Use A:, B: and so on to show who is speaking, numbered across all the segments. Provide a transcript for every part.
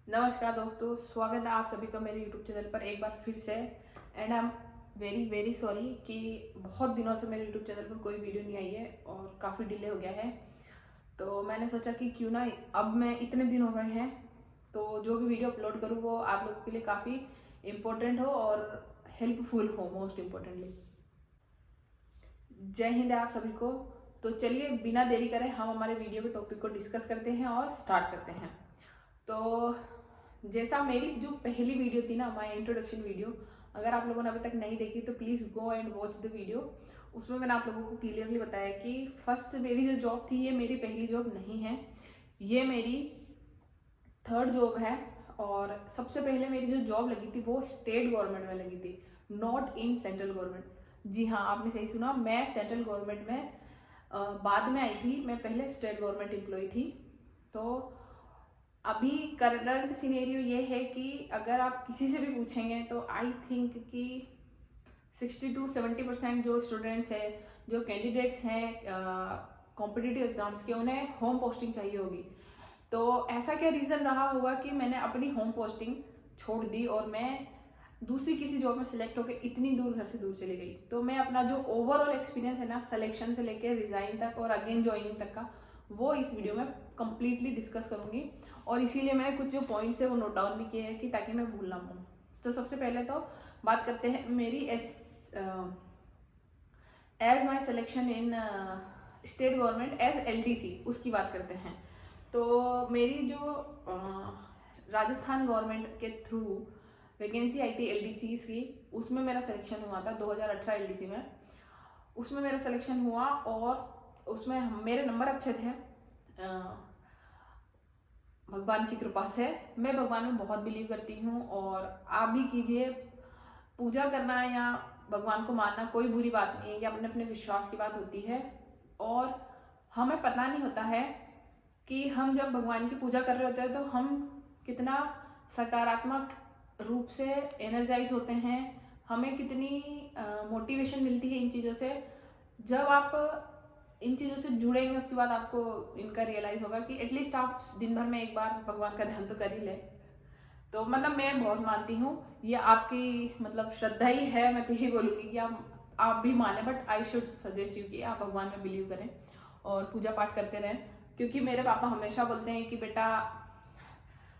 A: नमस्कार दोस्तों, स्वागत है आप सभी का मेरे YouTube चैनल पर एक बार फिर से। And I am very very sorry कि बहुत दिनों से मेरे YouTube चैनल पर कोई वीडियो नहीं आई है और काफ़ी डिले हो गया है। तो मैंने सोचा कि क्यों ना अब मैं इतने दिन हो गए हैं तो जो भी वीडियो अपलोड करूँ वो आप लोगों के लिए काफ़ी इम्पोर्टेंट हो और हेल्पफुल हो। मोस्ट इम्पोर्टेंटली जय हिंद आप सभी को। तो चलिए बिना देरी करें हम हमारे वीडियो के टॉपिक को डिस्कस करते हैं और स्टार्ट करते हैं। तो जैसा मेरी जो पहली वीडियो थी ना, माय इंट्रोडक्शन वीडियो, अगर आप लोगों ने अभी तक नहीं देखी तो please go and watch the video. उसमें मैंने आप लोगों को क्लियरली बताया कि फर्स्ट मेरी जो जॉब थी ये मेरी पहली जॉब नहीं है, ये मेरी थर्ड जॉब है। और सबसे पहले मेरी जो जॉब लगी थी वो स्टेट गवर्नमेंट में लगी थी, नॉट इन सेंट्रल गवर्नमेंट। जी हाँ, आपने सही सुना, मैं सेंट्रल गवर्नमेंट में बाद में आई थी। मैं पहले स्टेट गवर्नमेंट एम्प्लॉय थी। तो अभी करंट सिनेरियो ये है कि अगर आप किसी से भी पूछेंगे तो आई थिंक कि 60 to 70% जो स्टूडेंट्स हैं, जो कैंडिडेट्स हैं कॉम्पिटिटिव एग्जाम्स के, उन्हें होम पोस्टिंग चाहिए होगी। तो ऐसा क्या रीज़न रहा होगा कि मैंने अपनी होम पोस्टिंग छोड़ दी और मैं दूसरी किसी जॉब में सिलेक्ट होकर इतनी दूर घर से दूर चली गई। तो मैं अपना जो ओवरऑल एक्सपीरियंस है ना, सिलेक्शन से लेकर रिजाइन तक और अगेन ज्वाइनिंग तक का, वो इस वीडियो में कंप्लीटली डिस्कस करूंगी। और इसीलिए मैंने कुछ जो पॉइंट्स है वो नोट डाउन भी किए हैं कि ताकि मैं भूल ना पाऊँ। तो सबसे पहले तो बात करते हैं मेरी as my selection in state government as LDC, उसकी बात करते हैं। तो मेरी जो राजस्थान गवर्नमेंट के थ्रू वैकेंसी आई थी LDC की, उसमें मेरा सिलेक्शन हुआ था 2018 LDC में। उसमें मेरा सिलेक्शन हुआ और उसमें मेरे नंबर अच्छे थे भगवान की कृपा से। मैं भगवान में बहुत बिलीव करती हूँ और आप भी कीजिए। पूजा करना या भगवान को मानना कोई बुरी बात नहीं है, ये अपने अपने विश्वास की बात होती है। और हमें पता नहीं होता है कि हम जब भगवान की पूजा कर रहे होते हैं तो हम कितना सकारात्मक रूप से एनर्जाइज होते हैं, हमें कितनी मोटिवेशन मिलती है इन चीज़ों से। जब आप इन चीज़ों से जुड़ेंगे उसके बाद आपको इनका रियलाइज़ होगा कि एटलीस्ट आप दिन भर में एक बार भगवान का ध्यान तो कर ही ले। तो मतलब मैं बहुत मानती हूँ, ये आपकी मतलब श्रद्धा ही है। मैं तो यही बोलूँगी कि आप भी माने, but I should suggest you कि आप भगवान में बिलीव करें और पूजा पाठ करते रहें। क्योंकि मेरे पापा हमेशा बोलते हैं कि बेटा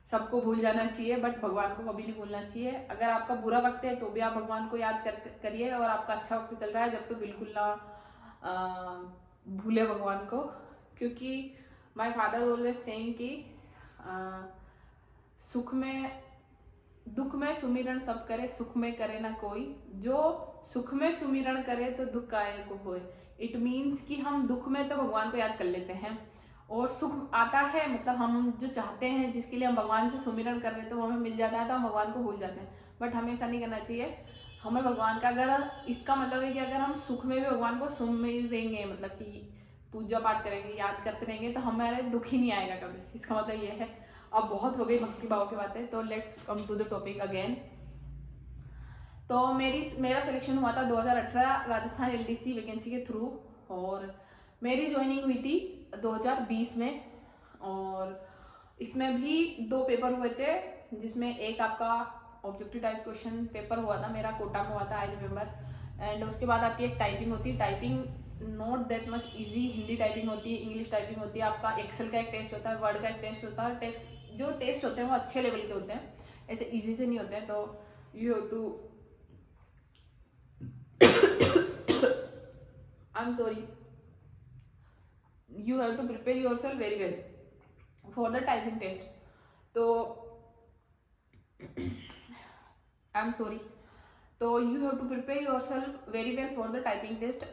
A: सबको भूल जाना चाहिए बट भगवान को कभी नहीं भूलना चाहिए। अगर आपका बुरा वक्त है तो भी आप भगवान को याद करिए, और आपका अच्छा वक्त चल रहा है जब तो बिल्कुल ना भूले भगवान को। क्योंकि माय फादर ऑलवेज सेइंग कि सुख में दुख में सुमिरन सब करे, सुख में करे ना कोई। जो सुख में सुमिरन करे तो दुख काहे को होए। इट मीन्स कि हम दुख में तो भगवान को याद कर लेते हैं और सुख आता है, मतलब हम जो चाहते हैं जिसके लिए हम भगवान से सुमिरन कर रहे हैं तो वो हमें मिल जाता है तो हम भगवान को भूल जाते हैं। बट हमें ऐसा नहीं करना चाहिए। हमें भगवान का, अगर इसका मतलब है कि अगर हम सुख में भी भगवान को सुमिरेंगे, मतलब कि पूजा पाठ करेंगे, याद करते रहेंगे, तो हमारे दुख ही नहीं आएगा कभी। इसका मतलब ये है। अब बहुत हो गई भक्ति भाव की बातें, तो let's come to the topic again. तो मेरा सिलेक्शन हुआ था 2018 राजस्थान LDC वैकेंसी के थ्रू, और मेरी ज्वाइनिंग हुई थी 2020 में। और इसमें भी 2 पेपर हुए थे, जिसमें एक आपका ऑब्जेक्टिव टाइप क्वेश्चन पेपर हुआ था, मेरा कोटा में हुआ था, आई रिमेम्बर। एंड उसके बाद आपकी एक टाइपिंग होती है। Typing not that much easy. Hindi typing होती है, इंग्लिश टाइपिंग होती है, आपका एक्सेल का एक टेस्ट होता है, वर्ड का एक टेस्ट होता है। जो टेस्ट होते हैं वो अच्छे लेवल के होते हैं, ऐसे इजी से नहीं होते हैं। तो you have to I am sorry, you have to prepare yourself very well for the typing test. तो आई एम सॉरी, तो you have to prepare yourself very well for the typing test.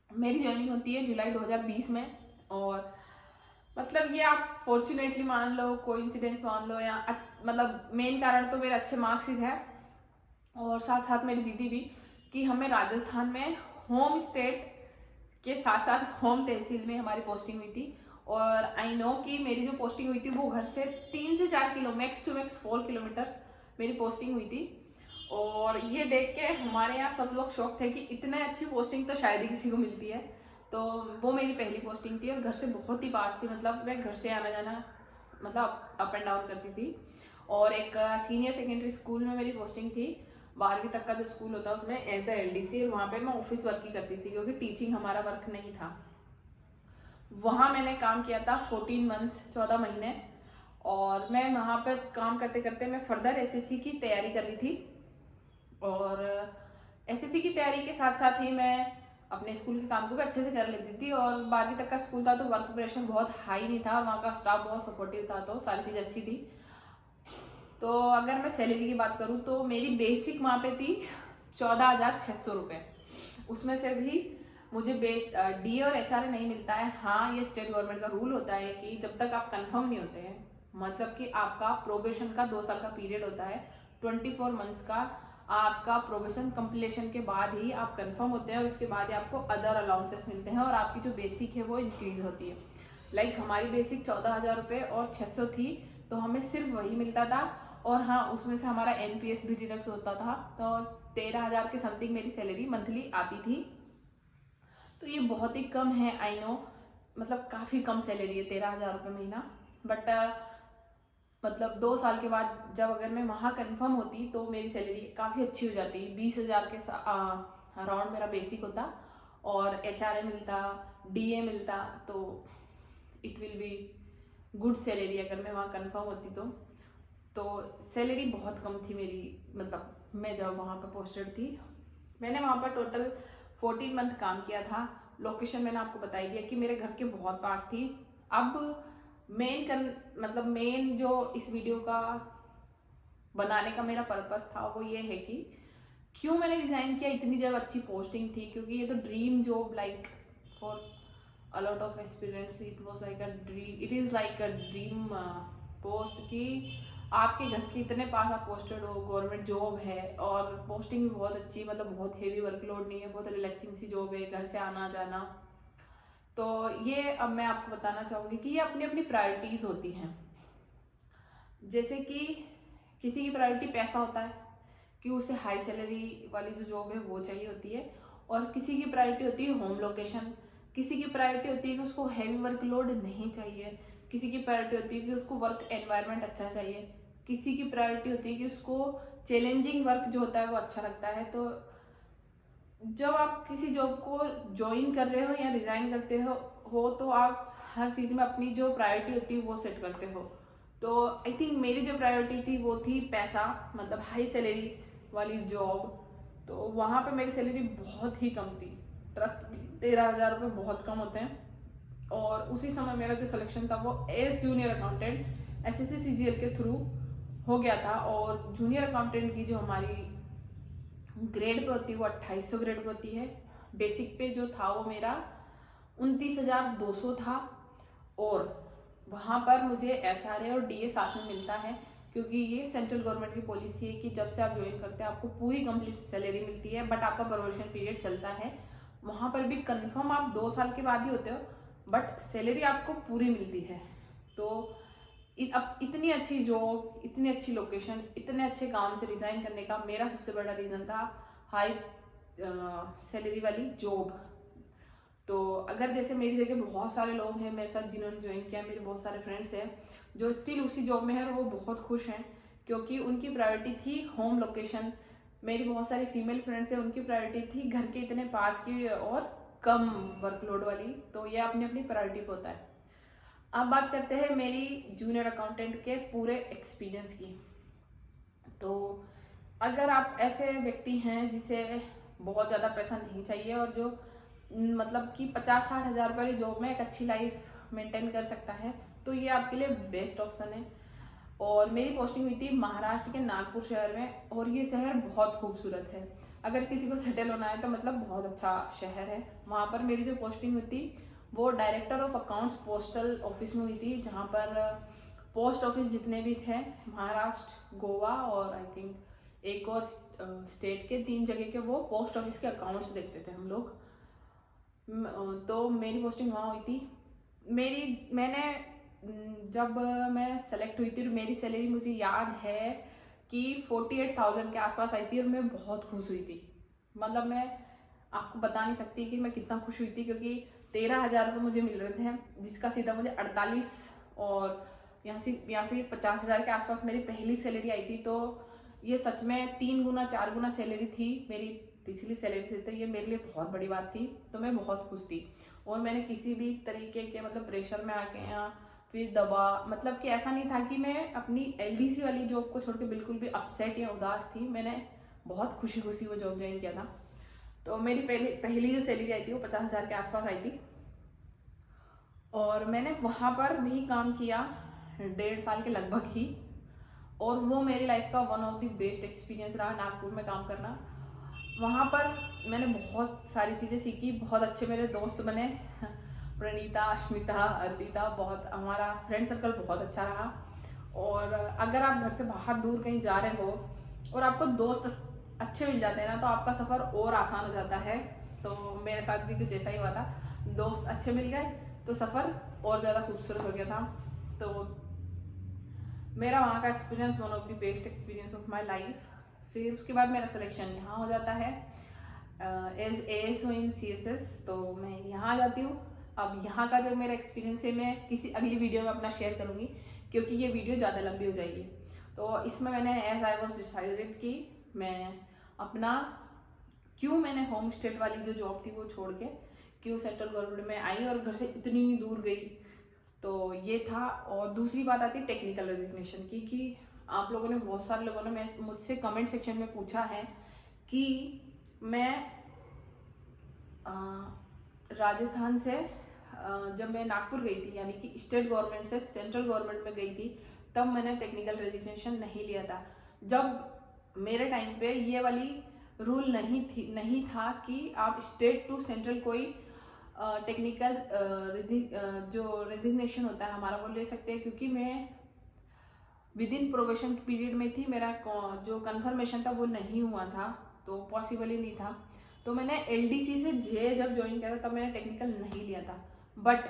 A: मेरी joining होती है जुलाई 2020 में। और मतलब ये आप फॉर्चुनेटली मान लो, कोइंसिडेंस मान लो, या मतलब मेन कारण तो मेरे अच्छे मार्क्स ही थे, और साथ साथ मेरी दीदी भी, कि हमें राजस्थान में होम स्टेट के साथ साथ होम तहसील में हमारी पोस्टिंग हुई थी। और आई नो कि मेरी जो पोस्टिंग हुई थी वो घर से 3 से 4 kilo, max to max 4 kilometres मेरी पोस्टिंग हुई थी। और ये देख के हमारे यहाँ सब लोग शौक थे कि इतने अच्छी पोस्टिंग तो शायद ही किसी को मिलती है। तो वो मेरी पहली पोस्टिंग थी और घर से बहुत ही पास थी, मतलब मैं घर से आना जाना मतलब अप एंड डाउन करती थी। और एक सीनियर सेकेंडरी स्कूल में मेरी पोस्टिंग थी, 12वीं तक का जो स्कूल होता है उसमें एज ए LDC, और वहाँ पे मैं ऑफिस वर्क ही करती थी क्योंकि टीचिंग हमारा वर्क नहीं था। वहाँ मैंने काम किया था 14 मंथ, 14 महीने। और मैं वहाँ पर काम करते करते मैं फर्दर SSC की तैयारी कर रही थी, और SSC की तैयारी के साथ साथ ही मैं अपने स्कूल के काम को भी अच्छे से कर लेती थी। और 12वीं तक का स्कूल था तो वर्क प्रेशर बहुत हाई नहीं था, और वहाँ का स्टाफ बहुत सपोर्टिव था, तो सारी चीज़ अच्छी थी। तो अगर मैं सैलरी की बात करूँ तो मेरी बेसिक वहाँ पे थी 14,600 रुपये। उसमें से भी मुझे DA और HRA नहीं मिलता है। हाँ, ये स्टेट गवर्नमेंट का रूल होता है कि जब तक आप कंफर्म नहीं होते हैं, मतलब कि आपका प्रोबेशन का 2 साल का पीरियड होता है, 24 मंथ्स का आपका प्रोबेशन कंप्लीशन के बाद ही आप कंफर्म होते हैं, और उसके बाद ही आपको अदर अलाउंसेस मिलते हैं और आपकी जो बेसिक है वो इंक्रीज होती है। लाइक हमारी बेसिक 14,000 रुपये और 600 थी, तो हमें सिर्फ वही मिलता था। और हाँ, उसमें से हमारा NPS भी डिडक्ट होता था, तो 13,000 के समथिंग मेरी सैलरी मंथली आती थी। तो ये बहुत ही कम है, आई नो, मतलब काफ़ी कम सैलरी है 13,000 रुपये महीना। बट मतलब 2 साल के बाद जब अगर मैं वहाँ कंफर्म होती तो मेरी सैलरी काफ़ी अच्छी हो जाती। 20,000 के अराउंड मेरा बेसिक होता, और HRA मिलता, DA मिलता, तो it will be good salary अगर मैं वहाँ कंफर्म होती तो सैलरी बहुत कम थी मेरी, मतलब मैं जब वहाँ पर पोस्टेड थी। मैंने वहाँ पर टोटल 14 मंथ काम किया था। लोकेशन मैंने आपको बता ही दिया कि मेरे घर के बहुत पास थी। अब मेन जो इस वीडियो का बनाने का मेरा पर्पस था वो ये है कि क्यों मैंने रिजाइन किया इतनी जब अच्छी पोस्टिंग थी, क्योंकि ये तो dream job, like for a lot of experience it was like a dream, it is like a dream post कि आपके घर के इतने पास आप पोस्टेड हो, गवर्नमेंट जॉब है, और पोस्टिंग भी बहुत अच्छी, मतलब बहुत हेवी वर्कलोड नहीं है, बहुत रिलैक्सिंग सी जॉब है, घर से आना जाना। तो ये अब मैं आपको बताना चाहूँगी कि ये अपनी अपनी प्रायोरिटीज़ होती हैं। जैसे कि किसी की प्रायोरिटी पैसा होता है कि उसे हाई सैलरी वाली जो जॉब है वो चाहिए होती है, और किसी की प्रायोरिटी होती है होम लोकेशन, किसी की प्रायोरिटी होती है कि उसको हैवी वर्कलोड नहीं चाहिए, किसी की प्रायोरिटी होती है कि उसको वर्क एनवायरनमेंट अच्छा चाहिए, किसी की प्रायोरिटी होती है कि उसको चैलेंजिंग वर्क जो होता है वो अच्छा लगता है। तो जब आप किसी जॉब को ज्वाइन कर रहे हो या रिजाइन करते हो तो आप हर चीज़ में अपनी जो प्रायोरिटी होती है वो सेट करते हो। तो आई थिंक मेरी जो प्रायोरिटी थी वो थी पैसा, मतलब हाई सैलरी वाली जॉब। तो वहाँ पे मेरी सैलरी बहुत ही कम थी, ट्रस्ट भी 13,000 रुपये बहुत कम होते हैं। और उसी समय मेरा जो सिलेक्शन था वो as junior accountant SSC CGL के थ्रू हो गया था। और जूनियर अकाउंटेंट की जो हमारी ग्रेड पे होती है वो 2800 ग्रेड पे होती है। बेसिक पे जो था वो मेरा 29,200 था, और वहाँ पर मुझे HRA और DA साथ में मिलता है, क्योंकि ये सेंट्रल गवर्नमेंट की पॉलिसी है कि जब से आप ज्वाइन करते हैं आपको पूरी कंप्लीट सैलरी मिलती है, बट आपका प्रोबेशन पीरियड चलता है। वहाँ पर भी कंफर्म आप 2 साल के बाद ही होते हो, बट सैलरी आपको पूरी मिलती है। तो अब इतनी अच्छी जॉब, इतनी अच्छी लोकेशन, इतने अच्छे काम से रिज़ाइन करने का मेरा सबसे बड़ा रीज़न था हाई सैलरी वाली जॉब। तो अगर जैसे मेरी जगह बहुत सारे लोग हैं मेरे साथ जिन्होंने ज्वाइन किया, मेरे बहुत सारे फ्रेंड्स हैं जो स्टिल उसी जॉब में है और वो बहुत खुश हैं, क्योंकि उनकी प्रायोरिटी थी होम लोकेशन। मेरी बहुत सारी फीमेल फ्रेंड्स हैं, उनकी प्रायोरिटी थी घर के इतने पास की और कम वर्कलोड वाली। तो ये अपनी अपनी प्रायोरिटी पे होता है। अब बात करते हैं मेरी जूनियर अकाउंटेंट के पूरे एक्सपीरियंस की। तो अगर आप ऐसे व्यक्ति हैं जिसे बहुत ज़्यादा पैसा नहीं चाहिए और जो मतलब कि 50-60 हज़ार रुपये की जॉब में एक अच्छी लाइफ मेंटेन कर सकता है, तो ये आपके लिए बेस्ट ऑप्शन है। और मेरी पोस्टिंग हुई थी महाराष्ट्र के नागपुर शहर में, और ये शहर बहुत खूबसूरत है। अगर किसी को सेटल होना है तो मतलब बहुत अच्छा शहर है। वहाँ पर मेरी जो पोस्टिंग हुई थी वो director of accounts postal office में हुई थी, जहाँ पर पोस्ट ऑफिस जितने भी थे महाराष्ट्र, गोवा और आई थिंक एक और स्टेट के 3 जगह के वो पोस्ट ऑफिस के अकाउंट्स देखते थे हम लोग। तो मेरी पोस्टिंग वहाँ हुई थी। जब मैं सेलेक्ट हुई थी मेरी सैलरी मुझे याद है कि 48,000 के आसपास आई थी, और मैं बहुत खुश हुई थी। मतलब मैं आपको बता नहीं सकती कि मैं कितना खुश हुई थी, क्योंकि 13,000 रुपये मुझे मिल रहे थे, जिसका सीधा मुझे 48 और या फिर 50,000 के आसपास मेरी पहली सैलरी आई थी। तो ये सच में 3 गुना 4 गुना सैलरी थी मेरी पिछली सैलरी से। तो ये मेरे लिए बहुत बड़ी बात थी, तो मैं बहुत खुश थी। और मैंने किसी भी तरीके के मतलब प्रेशर में आके या फिर दबा, मतलब कि ऐसा नहीं था कि मैं अपनी LDC वाली जॉब को छोड़ के बिल्कुल भी अपसेट या उदास थी। मैंने बहुत खुशी खुशी वो जॉब ज्वाइन किया था। तो मेरी पहली जो सैलरी आई थी वो 50,000 के आसपास आई थी। और मैंने वहाँ पर भी काम किया 1.5 साल के लगभग ही। और वो मेरी लाइफ का one of the best experience रहा नागपुर में काम करना। वहाँ पर मैंने बहुत सारी चीज़ें सीखी, बहुत अच्छे मेरे दोस्त बने प्रणीता, अश्मिता, अर्पिता, बहुत हमारा फ्रेंड सर्कल बहुत अच्छा रहा। और अगर आप घर से बाहर दूर कहीं जा रहे हो और आपको दोस्त अच्छे मिल जाते हैं ना, तो आपका सफ़र और आसान हो जाता है। तो मेरे साथ भी कुछ ऐसा ही हुआ था, दोस्त अच्छे मिल गए तो सफ़र और ज़्यादा खूबसूरत हो गया था। तो मेरा वहाँ का experience one of the best experience of my life. फिर उसके बाद मेरा सिलेक्शन यहाँ हो जाता है एज ASO इन CSS। तो मैं यहाँ आ जाती हूँ। अब यहाँ का जो मेरा एक्सपीरियंस है मैं किसी अगली वीडियो में अपना शेयर करूँगी, क्योंकि ये वीडियो ज़्यादा लंबी हो जाएगी। तो इसमें मैंने एज आई वॉज डिसाइडेड कि मैं अपना क्यों मैंने होम स्टेट वाली जो जॉब थी वो छोड़ के क्यों सेंट्रल गवर्नमेंट में आई और घर से इतनी दूर गई। तो ये था। और दूसरी बात आती है टेक्निकल रेजिग्नेशन की, कि आप लोगों ने, बहुत सारे लोगों ने मुझसे कमेंट सेक्शन में पूछा है कि मैं राजस्थान से जब मैं नागपुर गई थी, यानी कि स्टेट गवर्नमेंट से सेंट्रल गवर्नमेंट में गई थी, तब मैंने टेक्निकल रेजिग्नेशन नहीं लिया था। जब मेरे टाइम पे ये वाली रूल नहीं था कि आप स्टेट टू सेंट्रल कोई टेक्निकल जो रेजिग्नेशन होता है हमारा वो ले सकते हैं, क्योंकि मैं विद इन प्रोबेशन पीरियड में थी। मेरा जो कन्फर्मेशन था वो नहीं हुआ था, तो पॉसिबल ही नहीं था। तो मैंने LDC से जे जब ज्वाइन किया था तब मैंने टेक्निकल नहीं लिया था। बट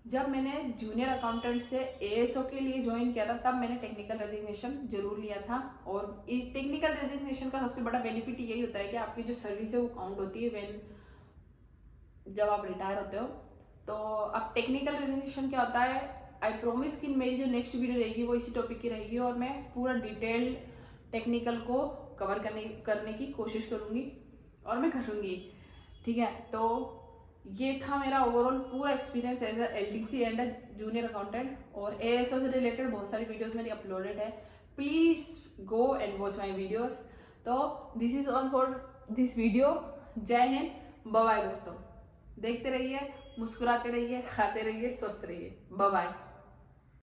A: जब मैंने जूनियर अकाउंटेंट से ASO के लिए ज्वाइन किया था तब मैंने टेक्निकल रेजिग्नेशन जरूर लिया था। और टेक्निकल रेजिग्नेशन का सबसे बड़ा बेनिफिट यही होता है कि आपकी जो सर्विस है वो काउंट होती है जब आप रिटायर होते हो। तो अब टेक्निकल रेजिग्नेशन क्या होता है, आई प्रॉमिस कि मेरी जो नेक्स्ट वीडियो रहेगी वो इसी टॉपिक की रहेगी और मैं पूरा डिटेल टेक्निकल को कवर करने की कोशिश करूँगी और मैं करूँगी। ठीक है, तो ये था मेरा ओवरऑल पूरा experience as a LDC and a junior accountant. और ASO से रिलेटेड बहुत सारी वीडियोस मेरी अपलोडेड है, please go and watch my videos. तो this is all for this video. जय हिंद, बाय बाय दोस्तों। देखते रहिए, मुस्कुराते रहिए, खाते रहिए, स्वस्थ रहिए। Bye bye.